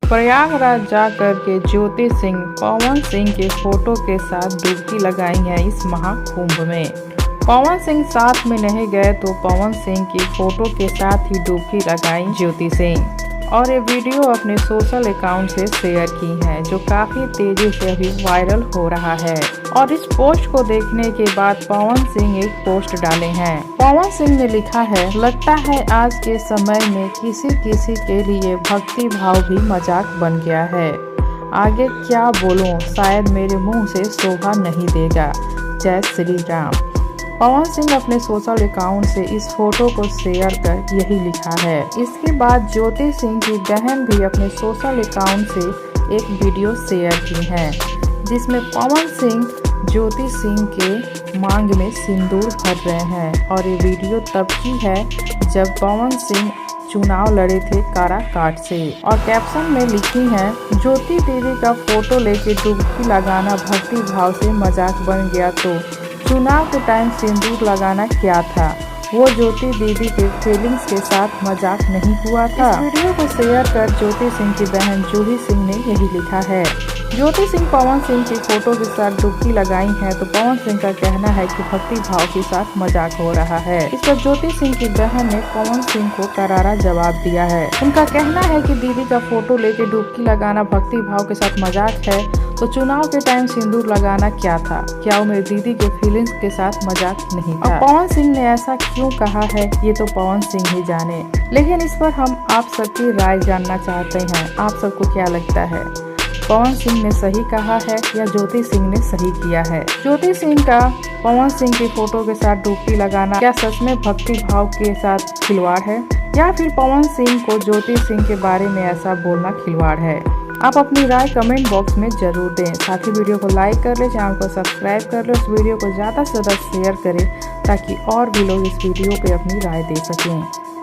प्रयागराज जाकर के ज्योति सिंह पवन सिंह के फोटो के साथ डुबकी लगाई है इस महाकुंभ में। पवन सिंह साथ में नहीं गए तो पवन सिंह की फोटो के साथ ही डुबकी लगाई ज्योति सिंह और ये वीडियो अपने सोशल अकाउंट से शेयर की है, जो काफी तेजी से अभी वायरल हो रहा है। और इस पोस्ट को देखने के बाद पवन सिंह एक पोस्ट डाले हैं। पवन सिंह ने लिखा है, लगता है आज के समय में किसी किसी के लिए भक्ति भाव भी मजाक बन गया है। आगे क्या बोलूं, शायद मेरे मुंह से शोभा नहीं देगा। जय श्री राम। पवन सिंह अपने सोशल अकाउंट से इस फोटो को शेयर कर यही लिखा है। इसके बाद ज्योति सिंह की बहन भी अपने सोशल अकाउंट से एक वीडियो शेयर की है, जिसमें पवन सिंह ज्योति सिंह के मांग में सिंदूर भर रहे हैं। और ये वीडियो तब की है जब पवन सिंह चुनाव लड़े थे काराकाट से। और कैप्शन में लिखी है, ज्योति दीदी का फोटो लेके डुबकी लगाना भक्ति भाव से मजाक बन गया तो चुनाव के टाइम सिंदूर लगाना क्या था। वो ज्योति दीदी के फीलिंग्स के साथ मजाक नहीं हुआ था। इस वीडियो को शेयर कर ज्योति सिंह की बहन जूही सिंह ने यही लिखा है। ज्योति सिंह पवन सिंह की फोटो के साथ डुबकी लगाई है तो पवन सिंह का कहना है कि भक्ति भाव के साथ मजाक हो रहा है। इस पर ज्योति सिंह की बहन ने पवन सिंह को करारा जवाब दिया है। उनका कहना है कि दीदी का फोटो लेके डुबकी लगाना भक्ति भाव के साथ मजाक है तो चुनाव के टाइम सिंदूर लगाना क्या था। क्या वो मेरी दीदी के फीलिंग्स के साथ मजाक नहीं था। और पवन सिंह ने ऐसा क्यों कहा है ये तो पवन सिंह ही जाने, लेकिन इस पर हम आप सबकी राय जानना चाहते हैं। आप सबको क्या लगता है, पवन सिंह ने सही कहा है या ज्योति सिंह ने सही किया है। ज्योति सिंह का पवन सिंह की फोटो के साथ डुबकी लगाना क्या सच में भक्ति भाव के साथ खिलवाड़ है, या फिर पवन सिंह को ज्योति सिंह के बारे में ऐसा बोलना खिलवाड़ है। आप अपनी राय कमेंट बॉक्स में जरूर दें। साथ ही वीडियो को लाइक कर ले, चैनल को सब्सक्राइब कर ले, इस वीडियो को ज़्यादा से ज़्यादा शेयर करें ताकि और भी लोग इस वीडियो पे अपनी राय दे सकें।